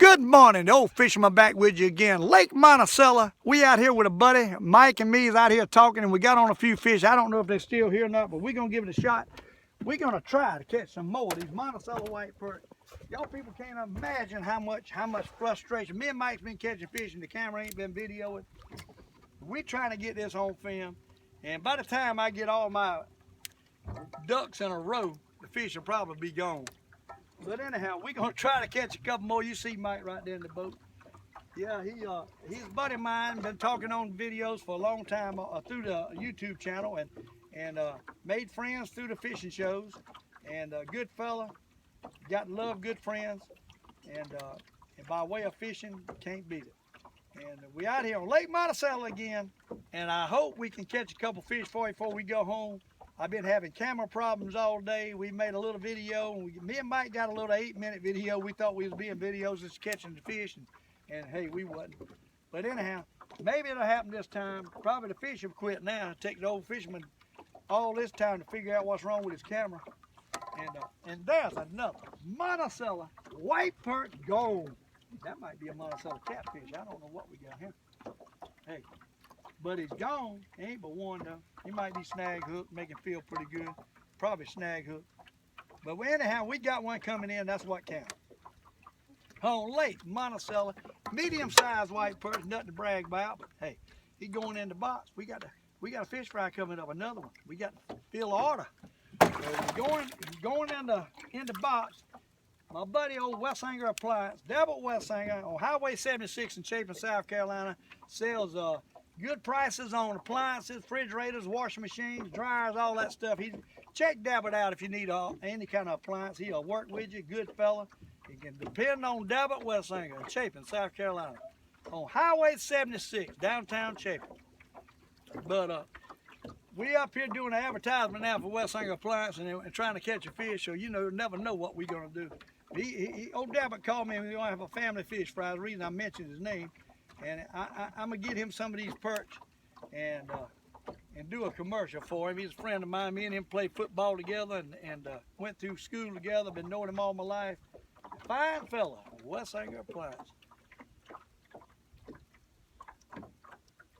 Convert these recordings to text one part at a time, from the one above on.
Good morning, the old fisherman back with you again. Lake Monticello. We out here with a buddy. Mike and me is out here talking, and we got on a few fish. I don't know if they're still here or not, but we're going to give it a shot. We're going to try to catch some more of these Monticello white perch. Y'all people can't imagine how much frustration. Me and Mike's been catching fish, and the camera ain't been videoing. We're trying to get this on film, and by the time I get all my ducks in a row, the fish will probably be gone. But anyhow, we're gonna try to catch a couple more. You see Mike right there in the boat. Yeah, he's a buddy of mine, been talking on videos for a long time through the YouTube channel, and made friends through the fishing shows, and a good fella, got to love good friends, and by way of fishing, can't beat it. And we out here on Lake Monticello again, and I hope we can catch a couple fish before we go home. I've been having camera problems all day. We made a little video, and me and Mike got a little 8-minute video. We thought we was being videos, just catching the fish, and hey, we wasn't. But anyhow, maybe it'll happen this time. Probably the fish have quit now. It takes the old fisherman all this time to figure out what's wrong with his camera. And there's another Monticello white perch gold. That might be a Monticello catfish. I don't know what we got here. Hey. But he's gone. He ain't but one though. He might be snag hook, make him feel pretty good. Probably snag hook. But anyhow, we got one coming in. That's what counts. On Lake Monticello, medium-sized white perch, nothing to brag about. But hey, he going in the box. We got a fish fry coming up. Another one. We got to fill the order. So going in the box. My buddy, old Westhanger Appliance, Devil Westhanger on Highway 76 in Chapin, South Carolina, sells good prices on appliances, refrigerators, washing machines, dryers, all that stuff. Check Dabbit out if you need any kind of appliance. He'll work with you, good fella. You can depend on Dabbit Westhanger in Chapin, South Carolina, on Highway 76, downtown Chapin. But we up here doing an advertisement now for Westhanger Appliance and trying to catch a fish, so you never know what we're gonna do. Old Dabbit called me and we're gonna have a family fish fry. The reason I mentioned his name. And I'm gonna get him some of these perch and do a commercial for him. He's a friend of mine. Me and him played football together and went through school together. Been knowing him all my life. Fine fella, Westhanger Appliance.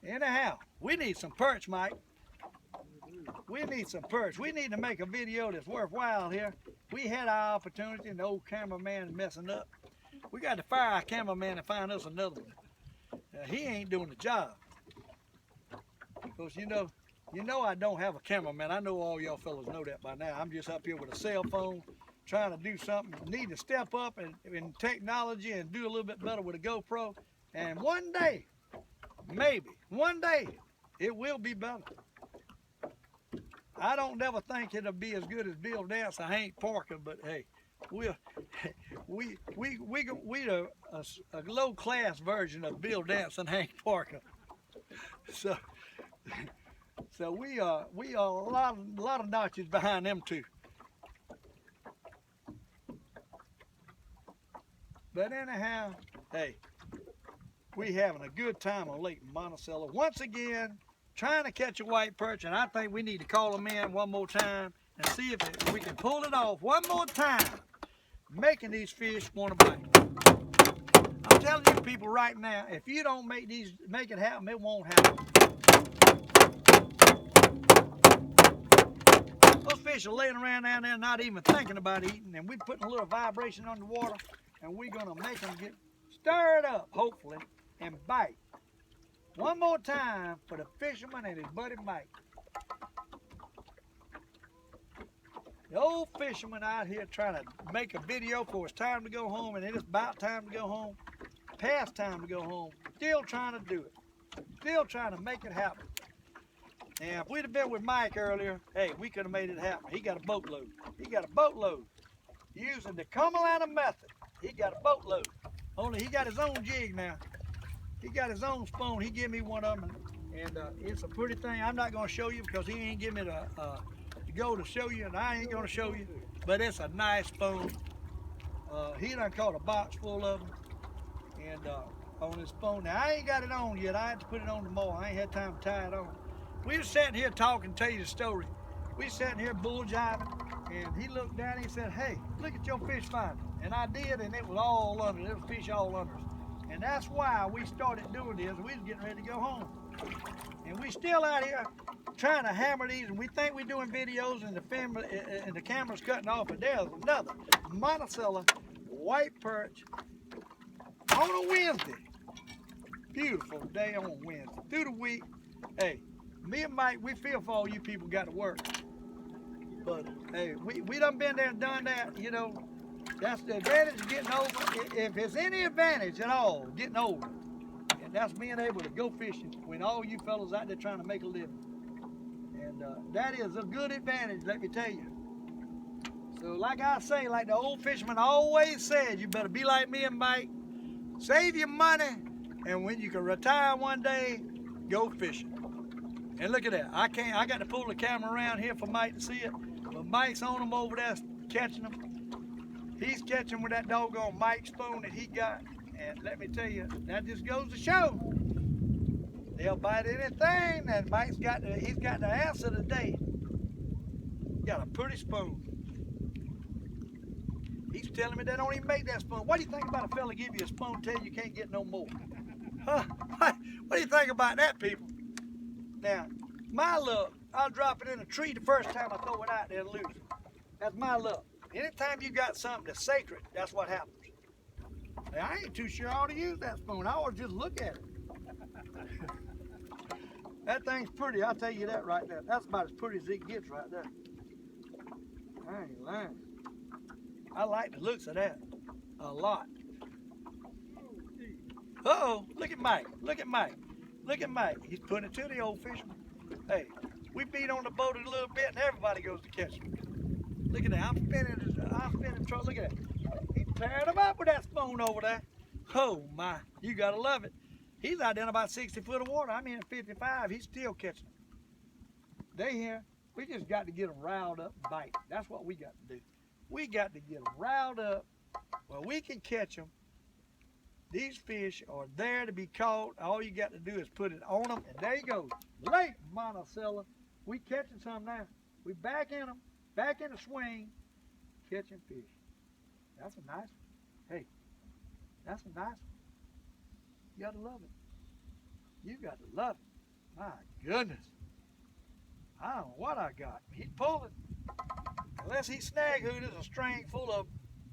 Anyhow, we need some perch, Mike. We need some perch. We need to make a video that's worthwhile here. We had our opportunity, and the old cameraman is messing up. We got to fire our cameraman and find us another one. He ain't doing the job. Because you know I don't have a cameraman. I know all y'all fellas know that by now. I'm just up here with a cell phone trying to do something. Need to step up in technology and do a little bit better with a GoPro. And one day, maybe, one day, it will be better. I don't never think it'll be as good as Bill Dance or Hank Parker, but hey, we a low class version of Bill Dance and Hank Parker. So we are a lot of notches behind them two. But anyhow, hey, we having a good time on Lake Monticello once again, trying to catch a white perch, and I think we need to call them in one more time and see if we can pull it off one more time. Making these fish want to bite. I'm telling you people right now, if you don't make it happen, it won't happen. Those fish are laying around down there not even thinking about eating, and we're putting a little vibration on the water, and we're gonna make them get stirred up, hopefully, and bite. One more time for the fisherman and his buddy Mike. The old fisherman out here trying to make a video for it's time to go home, and it is about time to go home, past time to go home. Still trying to do it. Still trying to make it happen. And if we'd have been with Mike earlier, hey, we could have made it happen. He got a boatload. He got a boatload. Using the Comalander method. He got a boatload. Only he got his own jig now. He got his own spoon. He gave me one of them, and it's a pretty thing. I'm not going to show you because he ain't give me the go to show you, and I ain't gonna show you, but it's a nice spoon. He done caught a box full of them, and on his spoon. Now I ain't got it on yet. I had to put it on tomorrow. I ain't had time to tie it on. We was sitting here talking, tell you the story. We sitting here bull jiving, and he looked down and he said, "Hey, look at your fish finder." And I did, and it was all under. There was fish all under us. And that's why we started doing this. We was getting ready to go home. And we still out here trying to hammer these, and we think we're doing videos and the camera's cutting off, but there's another Monticello white perch on a Wednesday. Beautiful day on Wednesday. Through the week, hey, me and Mike, we feel for all you people got to work. But hey, we done been there and done that, you know. That's the advantage of getting older. If there's any advantage at all, getting older, and that's being able to go fishing when all you fellas out there trying to make a living. And that is a good advantage, let me tell you. So like I say, like the old fisherman always said, you better be like me and Mike. Save your money, and when you can retire one day, go fishing. And look at that. I got to pull the camera around here for Mike to see it. But Mike's on them over there catching them. He's catching with that doggone Mike spoon that he got. And let me tell you, that just goes to show. They'll bite anything, and Mike's got he's got the answer today. Got a pretty spoon. He's telling me they don't even make that spoon. What do you think about a fella give you a spoon, tell you can't get no more? Huh? What do you think about that, people? Now, my luck, I'll drop it in a tree the first time I throw it out there and lose it. That's my luck. Anytime you got something that's sacred, that's what happens. Now, I ain't too sure I ought to use that spoon. I ought to just look at it. That thing's pretty, I'll tell you that right there. That's about as pretty as it gets right there. I ain't lying. I like the looks of that a lot. Uh-oh, look at Mike, look at Mike, look at Mike. He's putting it to the old fisherman. Hey, we beat on the boat a little bit and everybody goes to catch him. Look at that, I'm spinning trouble, look at that. He's tearing him up with that spoon over there. Oh my, you gotta love it. He's out there in about 60 foot of water. I'm in 55, he's still catching them. They here, we just got to get them riled up and bite. That's what we got to do. We got to get them riled up where we can catch them. These fish are there to be caught. All you got to do is put it on them, and there you go. Lake Monticello. We catching some now. We back in them, back in the swing, catching fish. That's a nice one. Hey, that's a nice one. You got to love it. You got to love it. My goodness. I don't know what I got. He's pulling. Unless he's snag hooked, there's a string full of,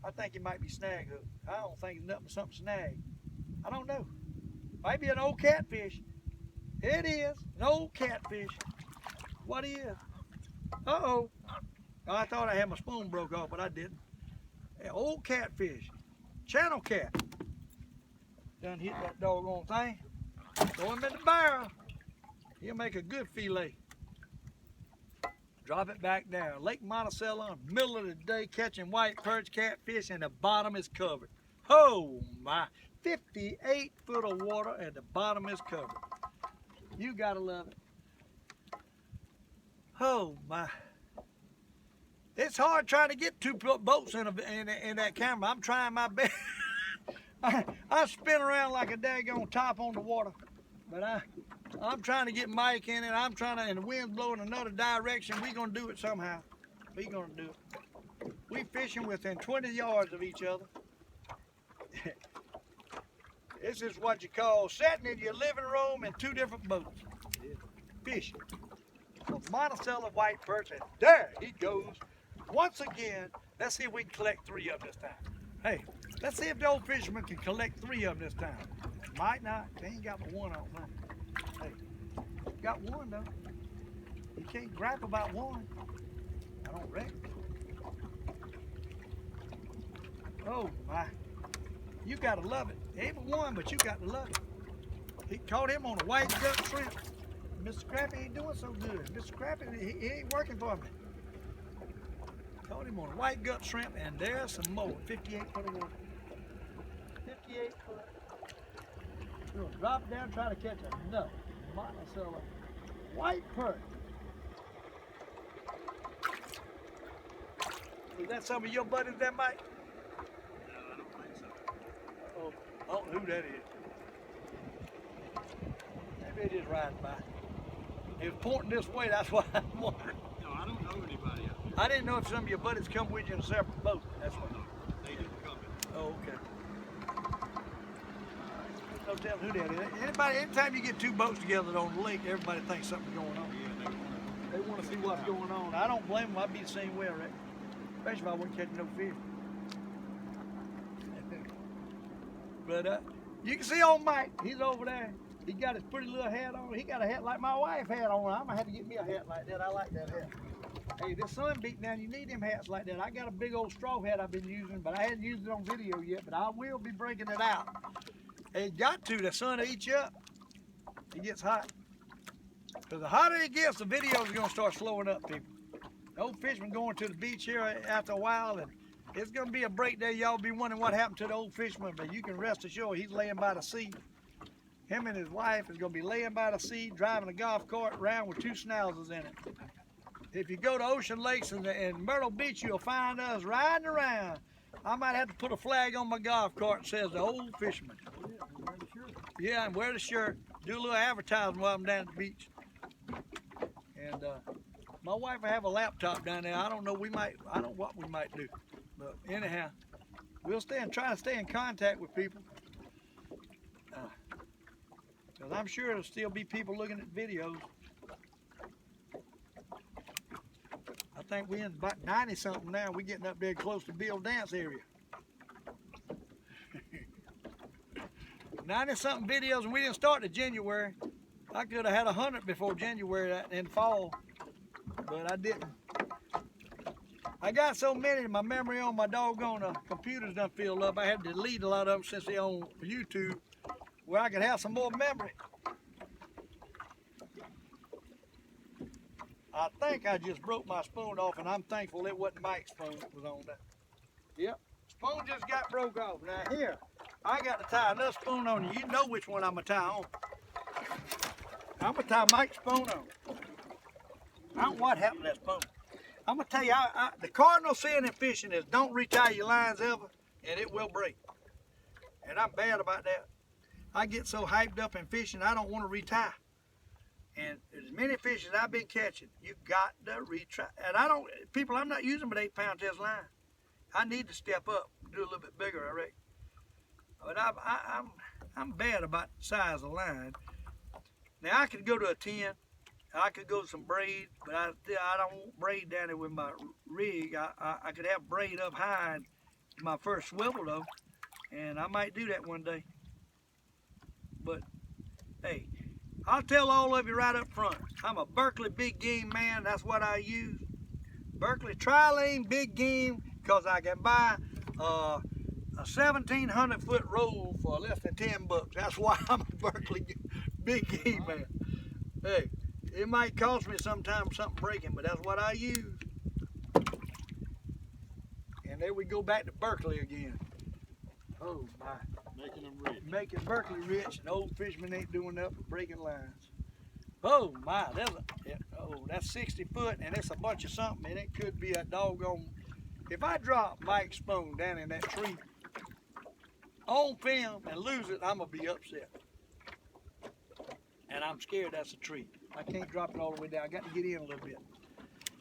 I think he might be snag hooked. I don't think it's nothing but something snag. I don't know. Might be an old catfish. It is, an old catfish. What he is. Uh-oh. Oh, I thought I had my spoon broke off, but I didn't. An old catfish. Channel cat. Done hit that doggone thing. Throw him in the barrel. He'll make a good fillet. Drop it back down. Lake Monticello, middle of the day, catching white perch, catfish, and the bottom is covered. Oh my, 58 foot of water and the bottom is covered. You gotta love it. Oh my. It's hard trying to get two boats in that camera. I'm trying my best. I spin around like a daggone top on the water, but I'm trying to get Mike in it. I'm trying to, and the wind's blowing another direction. We're gonna do it somehow. We're gonna do it. We fishing within 20 yards of each other. This is what you call sitting in your living room in two different boats. Fishing. So Monticello white perch, and there he goes. Once again, let's see if we can collect 3 of them this time. Hey, let's see if the old fisherman can collect 3 of them this time. Might not. They ain't got but 1 on them. Hey, got 1 though. You can't gripe about 1. I don't reckon. Oh my. You gotta love it. Ain't but 1, but you got to love it. He caught him on a white gut shrimp. Mr. Scrappy ain't doing so good. Mr. Scrappy, he ain't working for me. Caught him on a white gut shrimp, and there's some more. 58 foot of water. 58 foot. We're gonna drop it down, try to catch another Monticello white perch. Is that some of your buddies there, Mike? No, I don't think so. Uh-oh. I don't know who that is. Maybe it is riding by. It was pointing this way, that's why I'm wondering. No, I don't know anybody out there. I didn't know if some of your buddies come with you in a separate boat. That's what. They didn't come Oh, okay. No telling who that is. Anytime you get two boats together on the lake, everybody thinks something's going on. Yeah, They want to see what's going on. I don't blame them. I'd be the same way, I reckon. Especially if I wasn't catching no fish. But you can see old Mike. He's over there. He got his pretty little hat on. He got a hat like my wife had on. I'm gonna have to get me a hat like that. I like that hat. Hey, this sun beating down. You need them hats like that. I got a big old straw hat I've been using, but I hadn't used it on video yet. But I will be breaking it out. Hey, got to. The sun will eat you up. It gets hot. Because the hotter it gets, the videos are gonna start slowing up, people. The old fisherman going to the beach here after a while, and it's gonna be a break there. Y'all be wondering what happened to the old fisherman, but you can rest assured he's laying by the sea. Him and his wife is gonna be laying by the sea, driving a golf cart around with two schnauzers in it. If you go to Ocean Lakes and Myrtle Beach, you'll find us riding around. I might have to put a flag on my golf cart that says the old fisherman. Yeah, and wear the shirt. Do a little advertising while I'm down at the beach. And my wife will have a laptop down there. I don't know. I don't know what we might do. But anyhow, we'll try to stay in contact with people. Because I'm sure there'll still be people looking at videos. I think we're in about 90 something now. We're getting up there close to Bill Dance area. 90 something videos, and we didn't start in January. I could have had 100 before January in fall, but I didn't. I got so many, my memory on my doggone computers done filled up. I had to delete a lot of them since they on YouTube, where I could have some more memory. I think I just broke my spoon off, and I'm thankful it wasn't Mike's spoon that was on that. Yep, spoon just got broke off. Now here, I got to tie another spoon on you. You know which one I'm gonna tie on. I'm gonna tie Mike's spoon on. I don't know what happened to that spoon. I'm gonna tell you, the cardinal sin in fishing is don't retie your lines ever, and it will break. And I'm bad about that. I get so hyped up in fishing, I don't want to retie. And as many fish as I've been catching, you got to retry. And I'm not using but 8-pound test line. I need to step up, do a little bit bigger, I reckon. But I'm bad about the size of line. Now I could go to a 10. I could go to some braid, but I don't want braid down there with my rig. I could have braid up high in my first swivel though, and I might do that one day. But hey, I'll tell all of you right up front, I'm a Berkley big game man. That's what I use. Berkley tri-lane big game, because I can buy a 1,700 foot roll for less than 10 bucks. That's why I'm a Berkley big game man. Hey, it might cost me sometimes something breaking, but that's what I use. And there we go back to Berkley again. Oh my. Making them rich. Making Berkley rich, and old fishermen ain't doing nothing but breaking lines. Oh my, that's 60 foot, and it's a bunch of something, and it could be a doggone. If I drop Mike's spoon down in that tree on film and lose it, I'm gonna be upset. And I'm scared that's a tree. I can't drop it all the way down. I got to get in a little bit.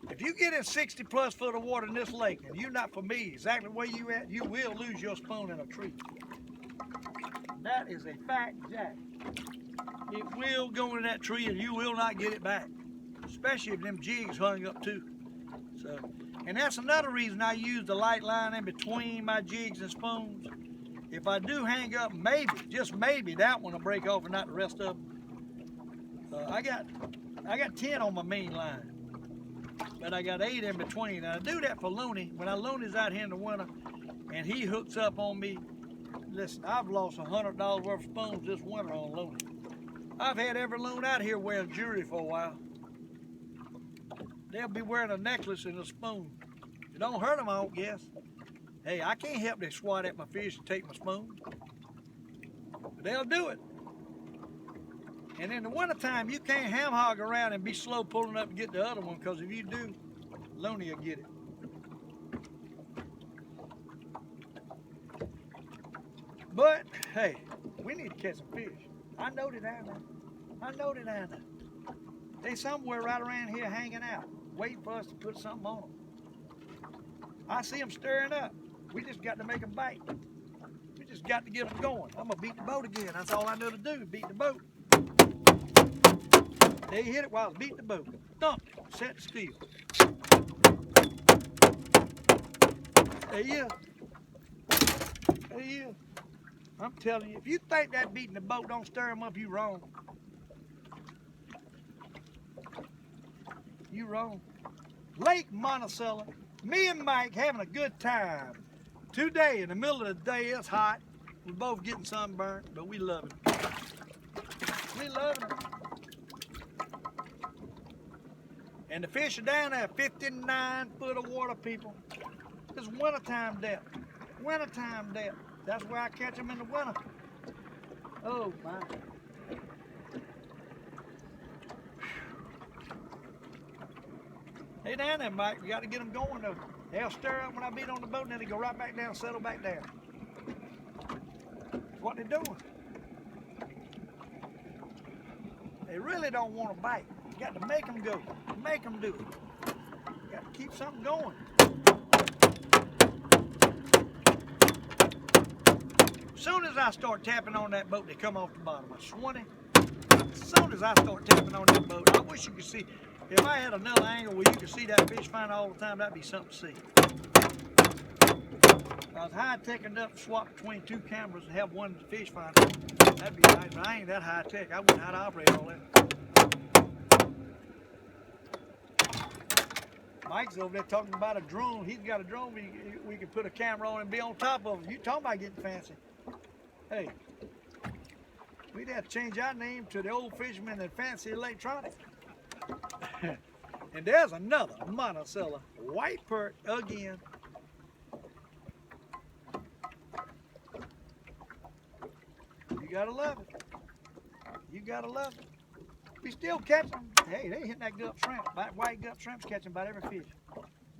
If you get in 60 plus foot of water in this lake, and you're not for me, exactly where you at, you will lose your spoon in a tree. That is a fact, Jack. It will go in that tree and you will not get it back. Especially if them jigs hung up too. So, and that's another reason I use the light line in between my jigs and spoons. If I do hang up, maybe, just maybe, that one will break off and not the rest of them. I got 10 on my main line, but I got 8 in between. And I do that for Looney. When I Looney's out here in the winter and he hooks up on me, listen, I've lost $100 worth of spoons this winter on Looney. I've had every loon out here wearing jewelry for a while. They'll be wearing a necklace and a spoon. It don't hurt them, I don't guess. Hey, I can't help they swat at my fish and take my spoon. But they'll do it. And in the wintertime, you can't ham hog around and be slow pulling up and get the other one, because if you do, Looney will get it. But, hey, we need to catch some fish. I know they're down there. I know they're down there. They somewhere right around here hanging out, waiting for us to put something on them. I see them stirring up. We just got to make them bite. got to get them going. I'm gonna beat the boat again. That's all I know to do, beat the boat. They hit it while I was beating the boat. Thump, set still. There you is. There you is. I'm telling you, if you think that beating the boat don't stir them up, you wrong. You wrong. Lake Monticello, me and Mike having a good time. Today, in the middle of the day, it's hot. We're both getting sunburned, but we love it. We love it. And the fish are down there, 59 foot of water, people. It's wintertime depth. Wintertime depth. That's where I catch them in the winter. Oh, my. Hey, down there, Mike. We got to get them going, though. They'll stir up when I beat on the boat, and then they go right back down, settle back down. That's what they're doing. They really don't want to bite. You got to make them go. Make them do it. You got to keep something going. As soon as I start tapping on that boat, they come off the bottom. I swan it. As soon as I start tapping on that boat, I wish you could see. If I had another angle where you could see that fish find all the time, that'd be something to see. If I was high-tech enough to swap between two cameras and have one fish finder, that'd be nice, but I ain't that high-tech. I wouldn't know how to operate all that. Mike's over there talking about a drone. He's got a drone we can put a camera on and be on top of him. You talking about getting fancy. Hey, we'd have to change our name to the old fisherman and fancy electronics. And there's another Monticello white perch again. You gotta love it. You gotta love it. We still catch them. Hey, they hitting that gut shrimp. That white gut shrimp's catching about every fish.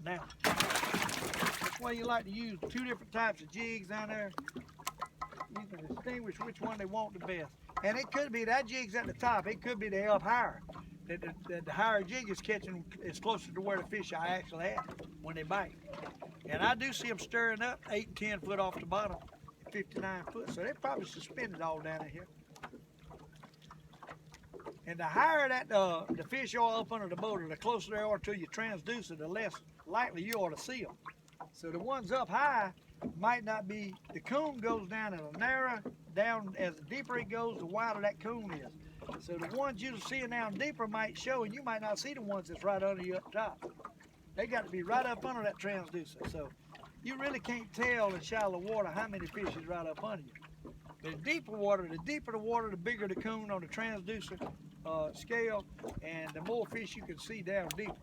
Now, that's why you like to use two different types of jigs down there. You can distinguish which one they want the best. And it could be that jig's at the top. It could be they up higher. The higher jig is catching is closer to where the fish I actually have when they bite. And I do see them stirring up 8 and 10 foot off the bottom, 59 foot. So they're probably suspended all down in here. And the higher that the fish are up under the boat, or the closer they are to your transducer, the less likely you ought to see them. So the ones up high might not be. The coon goes down in a narrow, down as the deeper it goes, the wider that coon is. So the ones you're seeing down deeper might show, and you might not see the ones that's right under you up top. They got to be right up under that transducer. So you really can't tell in shallow water how many fish is right up under you. But in deeper water, the deeper the water, the bigger the coon on the transducer scale, and the more fish you can see down deeper.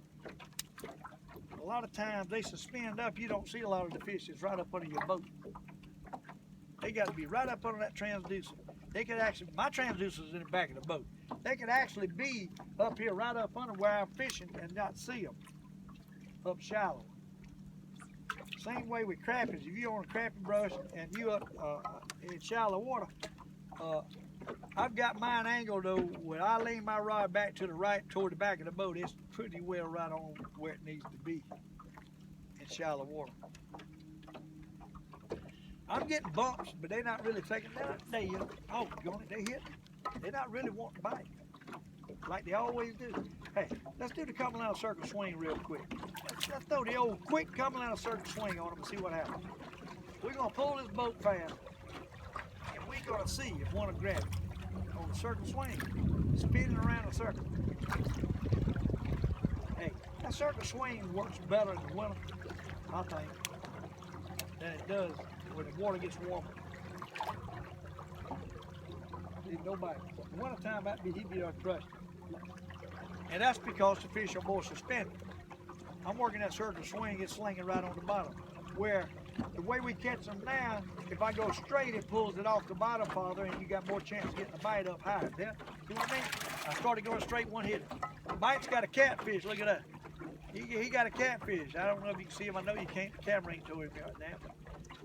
A lot of times they suspend up, you don't see a lot of the fish that's right up under your boat. They got to be right up under that transducer. They could actually, my transducer's in the back of the boat. They could actually be up here, right up under where I'm fishing and not see them up shallow. Same way with crappies. If you're on a crappie brush and you up in shallow water, I've got mine angled though. When I lean my rod back to the right toward the back of the boat, it's pretty well right on where it needs to be in shallow water. I'm getting bumps, but they're not really taking that. Oh, they hit. They're not really wanting to bite like they always do. Hey, let's do the Comalander circle swing real quick. Let's throw the old quick Comalander circle swing on them and see what happens. We're gonna pull this boat fast, and we're gonna see if one will grab it on the circle swing, spinning around the circle. Hey, that circle swing works better in the winter, I think, than it does when the water gets warmer. There's nobody. In the wintertime, he'd be crushed. And that's because the fish are more suspended. I'm working that circle swing, it's slinging right on the bottom. Where the way we catch them now, if I go straight, it pulls it off the bottom farther, and you got more chance of getting the bite up higher. Yeah? See what I mean? I started going straight, one hit it. The bite's got a catfish, look at that. He got a catfish. I don't know if you can see him. I know you can't. The camera ain't to him right now.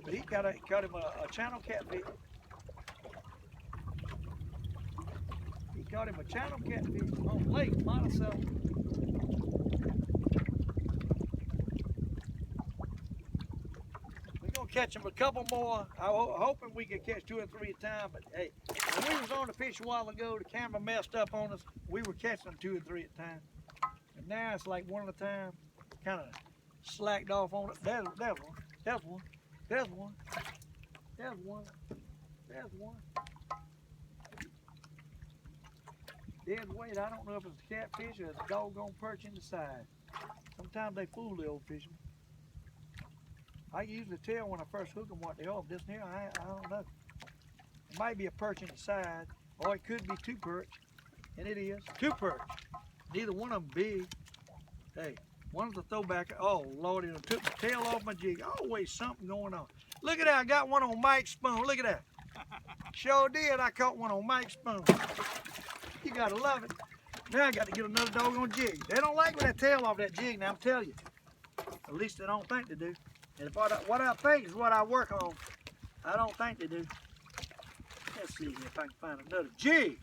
But he caught him a channel catfish. He caught him a channel catfish on Lake Monticello. We're gonna catch them a couple more. Hoping we could catch 2 or 3 at a time. But hey, when we was on the fish a while ago, the camera messed up on us. We were catching them 2 or 3 at a time. And now it's like 1 at a time. Kind of slacked off on it. There's one. There's one. There's one. There's one. There's one. Dead weight. I don't know if it's a catfish or a doggone perch in the side. Sometimes they fool the old fishermen. I usually tell when I first hook them what they are. This here, I don't know. It might be a perch in the side, or it could be 2 perch, and it is 2 perch. Neither one of them big. Hey, one's a throwback. Oh Lord, it took the tail off my jig. Always something going on. Look at that, I got one on Mike's spoon. Look at that. Sure did, I caught one on Mike's spoon. You gotta love it. Now I got to get another doggone jig. They don't like when that tail off that jig, now I'm telling you. At least they don't think they do. And if what I think is what I work on, I don't think they do. Let's see if I can find another jig.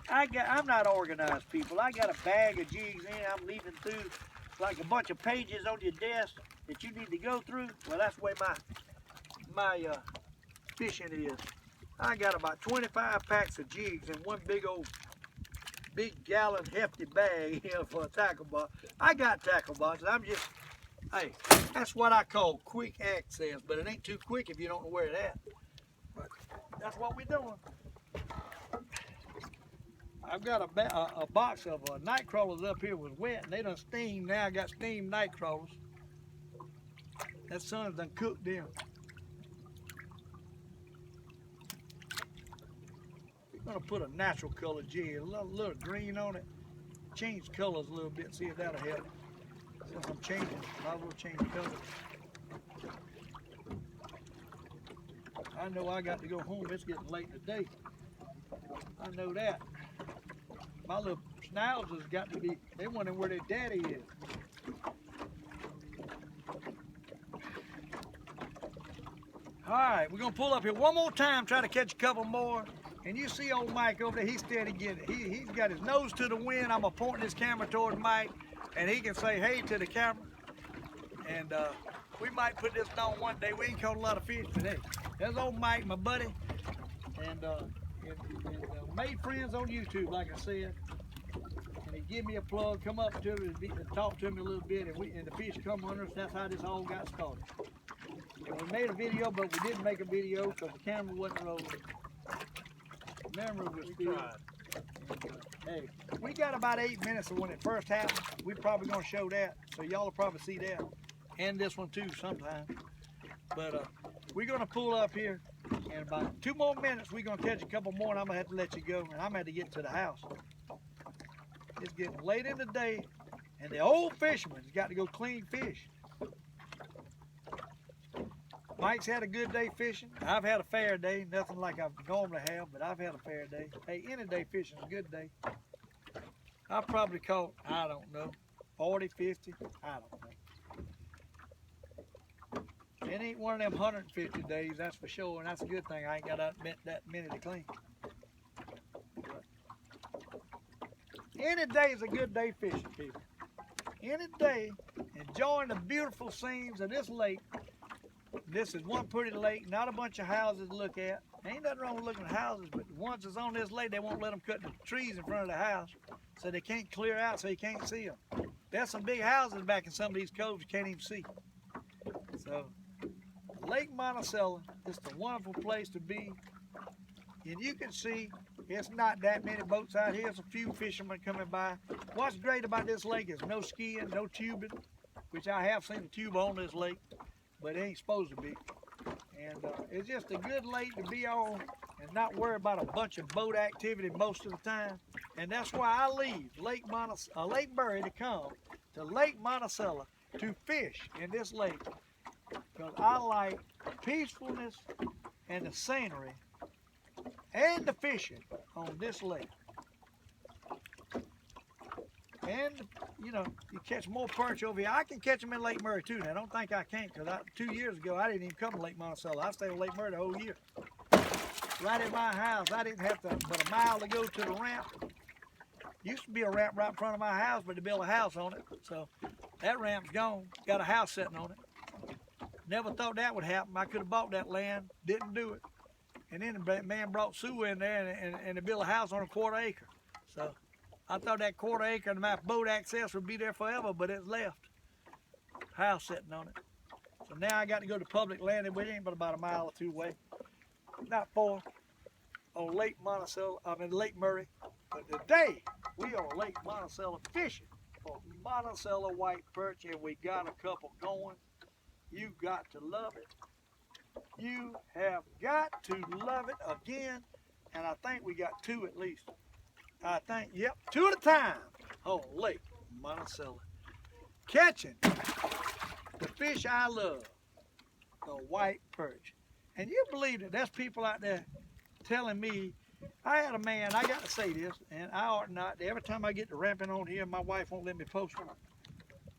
I'm not organized, people. I got a bag of jigs in. I'm leaving through like a bunch of pages on your desk that you need to go through. Well, that's the way my fishing is. I got about 25 packs of jigs in one big gallon hefty bag here for a tackle box. I got tackle boxes. I'm just, hey, that's what I call quick access, but it ain't too quick if you don't know where it's at. But that's what we're doing. I've got a box of night crawlers up here was wet, and they done steamed. Now I got steamed night crawlers. That sun's done cooked them. We're gonna put a natural color jig, a little green on it. Change colors a little bit, see if that'll help. Since I'm changing, I will change colors. I know I got to go home. It's getting late in the day. I know that. My little schnauzers got to be, they wondering where their daddy is. All right, we're gonna pull up here one more time, try to catch a couple more. And you see old Mike over there, he's steady getting it. He's got his nose to the wind. I'm gonna point this camera towards Mike, and he can say hey to the camera. And we might put this on one day. We ain't caught a lot of fish today. There's old Mike, my buddy, and made friends on YouTube, like I said. And he give me a plug, come up to me and talk to me a little bit, and the fish come under us. That's how this all got started. And we made a video, but we didn't make a video because the camera wasn't rolling. The memory was still. Hey, we got about 8 minutes of when it first happened. We're probably gonna show that, so y'all will probably see that, and this one too sometime. But we're gonna pull up here, and about 2 more minutes we're gonna catch a couple more, and I'm gonna have to let you go, and I'm gonna have to get to the house. It's getting late in the day, and the old fisherman's got to go clean fish. Mike's had a good day fishing. I've had a fair day, nothing like I normally have, but I've had a fair day. Hey, any day fishing's a good day. I probably caught, I don't know, 40, 50, I don't know. It ain't one of them 150 days, that's for sure, and that's a good thing. I ain't got that many to clean. But any day is a good day fishing, people. Any day, enjoying the beautiful scenes of this lake. This is one pretty lake, not a bunch of houses to look at. Ain't nothing wrong with looking at houses, but once it's on this lake, they won't let them cut the trees in front of the house, so they can't clear out, so you can't see them. There's some big houses back in some of these coves you can't even see. So, Lake Monticello is a wonderful place to be, and you can see it's not that many boats out here. There's a few fishermen coming by. What's great about this lake is no skiing, no tubing, which I have seen a tube on this lake, but it ain't supposed to be. And it's just a good lake to be on and not worry about a bunch of boat activity most of the time. And that's why I leave Lake Murray to come to Lake Monticello to fish in this lake, because I like the peacefulness and the scenery and the fishing on this lake. And, you know, you catch more perch over here. I can catch them in Lake Murray too. Now, don't think I can't, because 2 years ago, I didn't even come to Lake Monticello. I stayed in Lake Murray the whole year. Right at my house. I didn't have but a mile to go to the ramp. Used to be a ramp right in front of my house, but they built a house on it. So That ramp's gone. Got a house sitting on it. Never thought that would happen. I could have bought that land. Didn't do it. And then the man brought Sue in there and they built a house on a 1/4 acre. So I thought that 1/4 acre and my boat access would be there forever, but it's left. House sitting on it. So now I got to go to public land, which ain't but about a mile or two away. Not far. On Lake Monticello, Lake Murray. But today we on Lake Monticello fishing for Monticello white perch, and we got a couple going. You got to love it. You have got to love it again. And I think we got 2 at least. I think, yep, 2 at a time on Lake Monticello. Catching the fish I love, the white perch. And you believe that there's people out there telling me, I had a man, I got to say this, and I ought not, every time I get to ramping on here, my wife won't let me post it.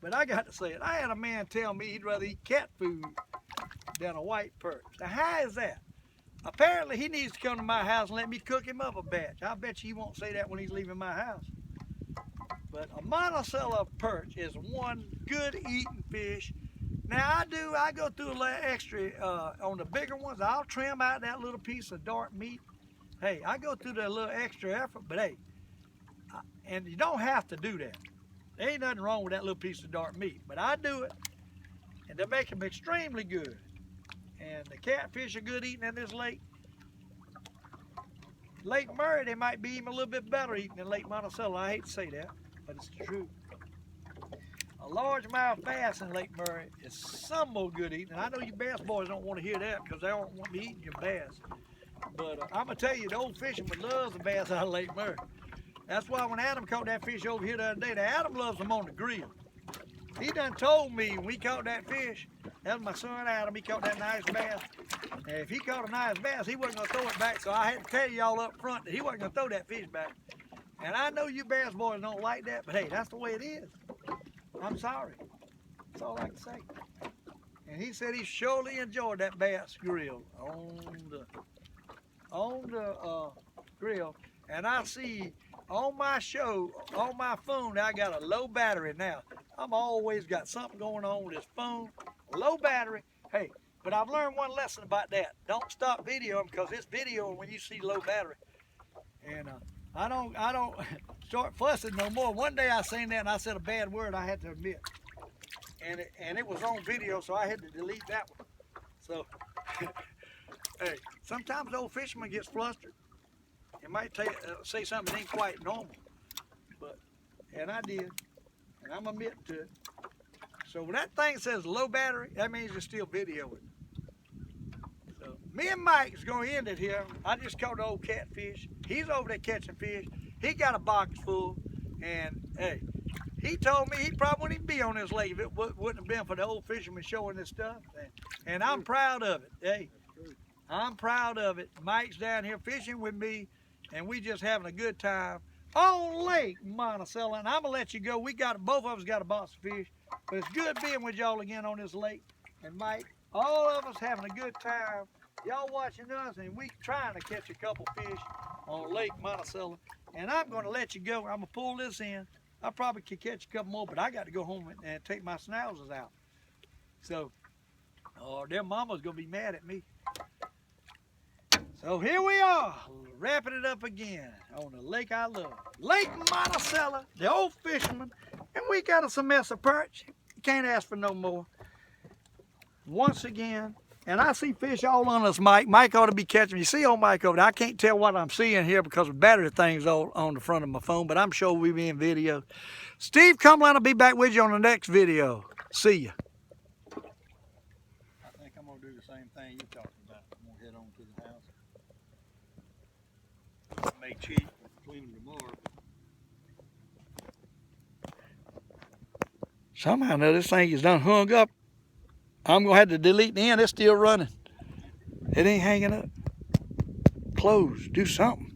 But I got to say it. I had a man tell me he'd rather eat cat food than a white perch. Now, how is that? Apparently, he needs to come to my house and let me cook him up a batch. I bet you he won't say that when he's leaving my house. But a Monticello perch is one good eating fish. Now, I go through a little extra on the bigger ones. I'll trim out that little piece of dark meat. Hey, I go through that little extra effort, but hey, and you don't have to do that. There ain't nothing wrong with that little piece of dark meat, but I do it, and they make them extremely good. And the catfish are good eating in this lake. Lake Murray, they might be even a little bit better eating than Lake Monticello. I hate to say that, but it's the truth. A largemouth bass in Lake Murray is some more good eating. And I know you bass boys don't want to hear that because they don't want me eating your bass. But I'm going to tell you, the old fisherman loves the bass out of Lake Murray. That's why when Adam caught that fish over here the other day, Adam loves them on the grill. He done told me when we caught that fish, that was my son Adam, he caught that nice bass. And if he caught a nice bass, he wasn't going to throw it back, so I had to tell y'all up front that he wasn't going to throw that fish back. And I know you bass boys don't like that, but hey, that's the way it is. I'm sorry. That's all I can say. And he said he surely enjoyed that bass grill on the grill. And I see on my show, on my phone, I got a low battery now. I'm always got something going on with this phone, low battery. Hey, but I've learned one lesson about that. Don't stop videoing because it's videoing when you see low battery. And I don't start fussing no more. One day I seen that and I said a bad word, I had to admit. And it was on video, so I had to delete that one. So, hey, sometimes the old fisherman gets flustered. It might say something that ain't quite normal. And I did. And I'm admitting to it. So when that thing says low battery, that means it's still videoing. So me and Mike is going to end it here. I just caught the old catfish. He's over there catching fish. He got a box full. And hey, he told me he probably wouldn't even be on this lake if it wouldn't have been for the old fisherman showing this stuff. And I'm proud of it. Hey, I'm proud of it. Mike's down here fishing with me, and we just having a good time on Lake Monticello. And I'm gonna let you go. Both of us got a box of fish, but it's good being with y'all again on this lake. And Mike, all of us having a good time. Y'all watching us, and we trying to catch a couple fish on Lake Monticello. And I'm gonna let you go. I'm gonna pull this in. I probably could catch a couple more, but I got to go home and take my schnauzers out. So, their mama's gonna be mad at me. So here we are, wrapping it up again on the lake I love, Lake Monticello, the old fisherman, and we got us a mess of perch. You can't ask for no more. Once again, and I see fish all on us, Mike. Mike ought to be catching. You see old Mike over there. I can't tell what I'm seeing here because the battery thing's on the front of my phone, but I'm sure we'll be in video. Steve Comalander will be back with you on the next video. See ya. I think I'm going to do the same thing you talked about. I'm going to head on to the house. Make cheap, clean them tomorrow. Somehow now this thing is done hung up. I'm gonna have to delete the end. It's still running. It ain't hanging up. Close. Do something.